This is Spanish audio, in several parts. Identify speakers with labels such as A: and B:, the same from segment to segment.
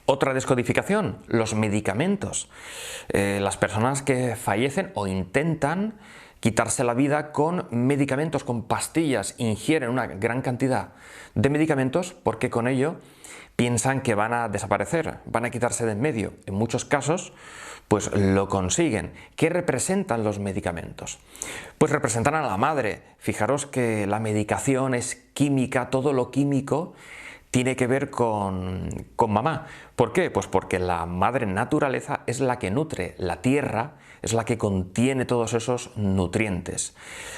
A: Otra descodificación, los medicamentos. Las personas que fallecen o intentan quitarse la vida con medicamentos, con pastillas, ingieren una gran cantidad de medicamentos porque con ello piensan que van a desaparecer, van a quitarse de en medio. En muchos casos, pues lo consiguen. ¿Qué representan los medicamentos? Pues representan a la madre. Fijaros que la medicación es química, todo lo químico tiene que ver con mamá. ¿Por qué? Pues porque la madre naturaleza es la que nutre, la tierra es la que contiene todos esos nutrientes.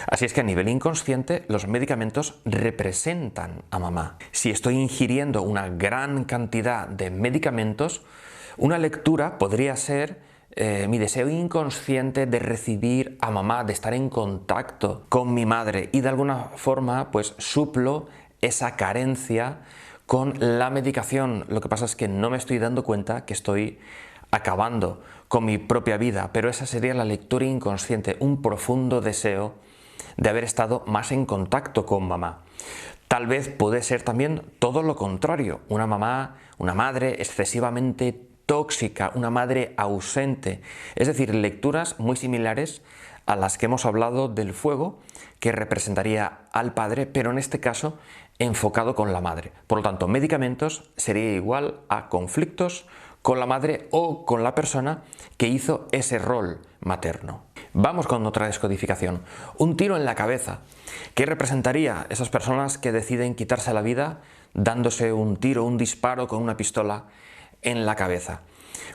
A: Así es que a nivel inconsciente los medicamentos representan a mamá. Si estoy ingiriendo una gran cantidad de medicamentos, una lectura podría ser mi deseo inconsciente de recibir a mamá, de estar en contacto con mi madre y de alguna forma pues suplo esa carencia con la medicación. Lo que pasa es que no me estoy dando cuenta que estoy acabando con mi propia vida, pero esa sería la lectura inconsciente, un profundo deseo de haber estado más en contacto con mamá. Tal vez puede ser también todo lo contrario, una madre excesivamente tóxica, una madre ausente, es decir, lecturas muy similares a las que hemos hablado del fuego, que representaría al padre, pero en este caso enfocado con la madre. Por lo tanto, medicamentos sería igual a conflictos con la madre o con la persona que hizo ese rol materno. Vamos con otra descodificación. Un tiro en la cabeza. ¿Qué representaría esas personas que deciden quitarse la vida dándose un tiro, un disparo con una pistola en la cabeza?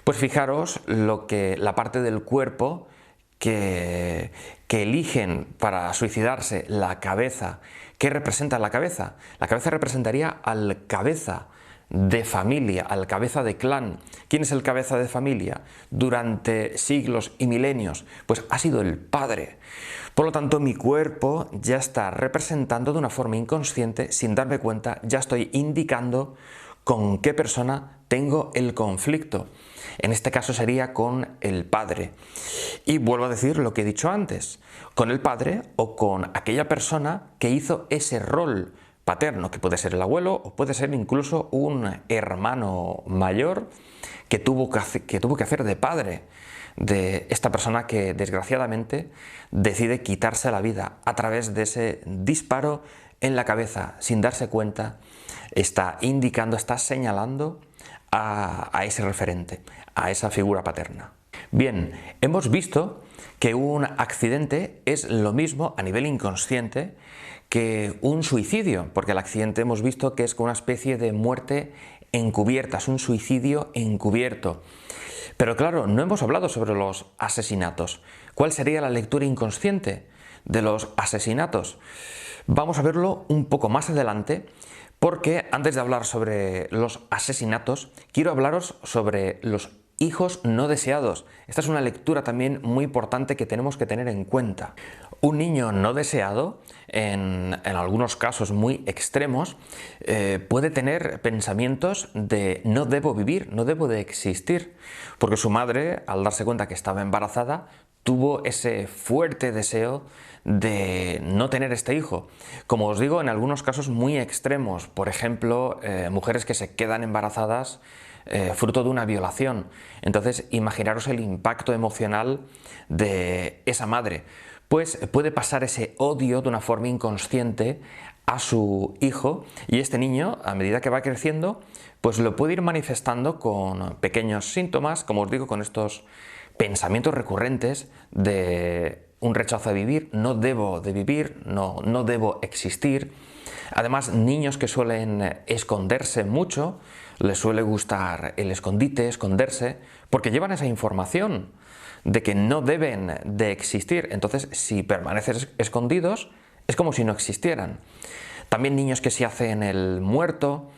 A: Pues fijaros la parte del cuerpo que eligen para suicidarse, la cabeza. ¿Qué representa la cabeza? La cabeza representaría al cabeza de familia, al cabeza de clan. ¿Quién es el cabeza de familia? Durante siglos y milenios, pues ha sido el padre. Por lo tanto, mi cuerpo ya está representando de una forma inconsciente, sin darme cuenta, ya estoy indicando con qué persona tengo el conflicto. En este caso sería con el padre. Y vuelvo a decir lo que he dicho antes, con el padre o con aquella persona que hizo ese rol paterno, que puede ser el abuelo o puede ser incluso un hermano mayor que tuvo que hacer de padre de esta persona que desgraciadamente decide quitarse la vida a través de ese disparo en la cabeza sin darse cuenta. Está indicando, está señalando a ese referente, a esa figura paterna. Bien, hemos visto que un accidente es lo mismo a nivel inconsciente que un suicidio, porque el accidente hemos visto que es una especie de muerte encubierta, es un suicidio encubierto. Pero claro, no hemos hablado sobre los asesinatos. ¿Cuál sería la lectura inconsciente de los asesinatos? Vamos a verlo un poco más adelante, porque antes de hablar sobre los asesinatos, quiero hablaros sobre los hijos no deseados. Esta es una lectura también muy importante que tenemos que tener en cuenta. Un niño no deseado, en algunos casos muy extremos, puede tener pensamientos de no debo vivir, no debo de existir, porque su madre, al darse cuenta que estaba embarazada, tuvo ese fuerte deseo de no tener este hijo. Como os digo, en algunos casos muy extremos, por ejemplo, mujeres que se quedan embarazadas fruto de una violación. Entonces, imaginaros el impacto emocional de esa madre. Pues puede pasar ese odio de una forma inconsciente a su hijo, y este niño, a medida que va creciendo, pues lo puede ir manifestando con pequeños síntomas, como os digo, con estos pensamientos recurrentes de un rechazo a vivir, no debo de vivir, no debo existir. Además, niños que suelen esconderse mucho, les suele gustar el escondite, esconderse, porque llevan esa información de que no deben de existir. Entonces, si permanecen escondidos, es como si no existieran. También niños que se hacen el muerto,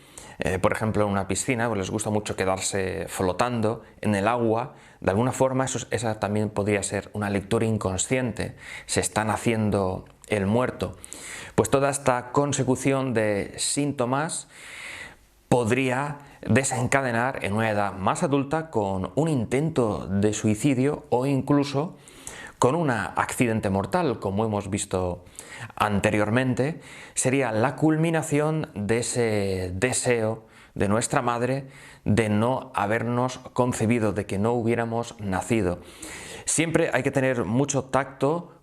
A: por ejemplo, en una piscina, pues les gusta mucho quedarse flotando en el agua. De alguna forma, esa también podría ser una lectura inconsciente. Se están haciendo el muerto. Pues toda esta consecución de síntomas podría desencadenar en una edad más adulta con un intento de suicidio o incluso con un accidente mortal, como hemos visto anteriormente. Sería la culminación de ese deseo de nuestra madre, de no habernos concebido, de que no hubiéramos nacido. Siempre hay que tener mucho tacto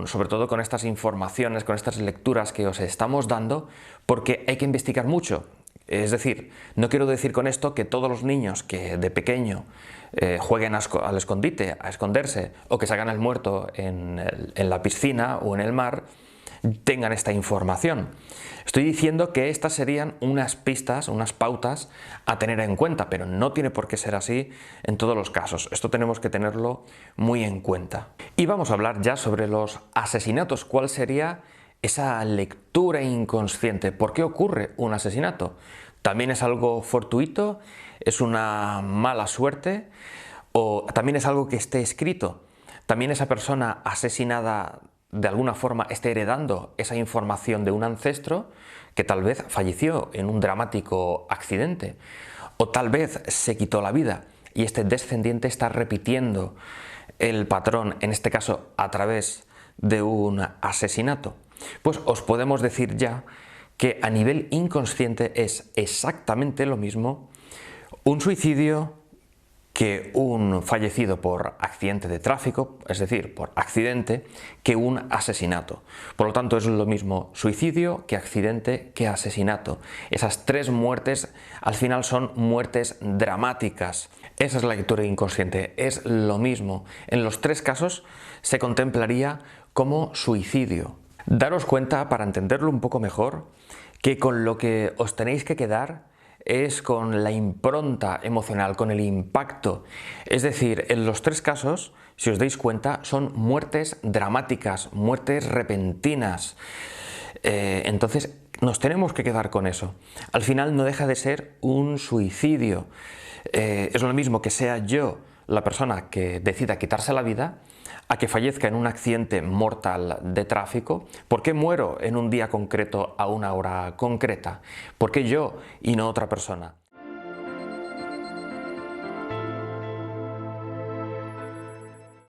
A: sobre todo con estas informaciones, con estas lecturas que os estamos dando, porque hay que investigar mucho. Es decir, no quiero decir con esto que todos los niños que de pequeño jueguen al escondite, a esconderse, o que se hagan el muerto en la piscina o en el mar, tengan esta información. Estoy diciendo que estas serían unas pistas, unas pautas a tener en cuenta, pero no tiene por qué ser así en todos los casos. Esto tenemos que tenerlo muy en cuenta. Y vamos a hablar ya sobre los asesinatos. ¿Cuál sería esa lectura inconsciente? ¿Por qué ocurre un asesinato? ¿También es algo fortuito? ¿Es una mala suerte? ¿O también es algo que esté escrito? ¿También esa persona asesinada de alguna forma esté heredando esa información de un ancestro que tal vez falleció en un dramático accidente? ¿O tal vez se quitó la vida y este descendiente está repitiendo el patrón, en este caso a través de un asesinato? Pues os podemos decir ya que a nivel inconsciente es exactamente lo mismo un suicidio que un fallecido por accidente de tráfico, es decir, por accidente, que un asesinato. Por lo tanto, es lo mismo suicidio que accidente que asesinato. Esas tres muertes al final son muertes dramáticas. Esa es la lectura inconsciente, es lo mismo. En los tres casos se contemplaría como suicidio. Daros cuenta, para entenderlo un poco mejor, que con lo que os tenéis que quedar es con la impronta emocional, con el impacto. Es decir, en los tres casos, si os dais cuenta, son muertes dramáticas, muertes repentinas. Entonces, nos tenemos que quedar con eso. Al final no deja de ser un suicidio. Es lo mismo que sea yo la persona que decida quitarse la vida, a que fallezca en un accidente mortal de tráfico. ¿Por qué muero en un día concreto a una hora concreta? ¿Por qué yo y no otra persona?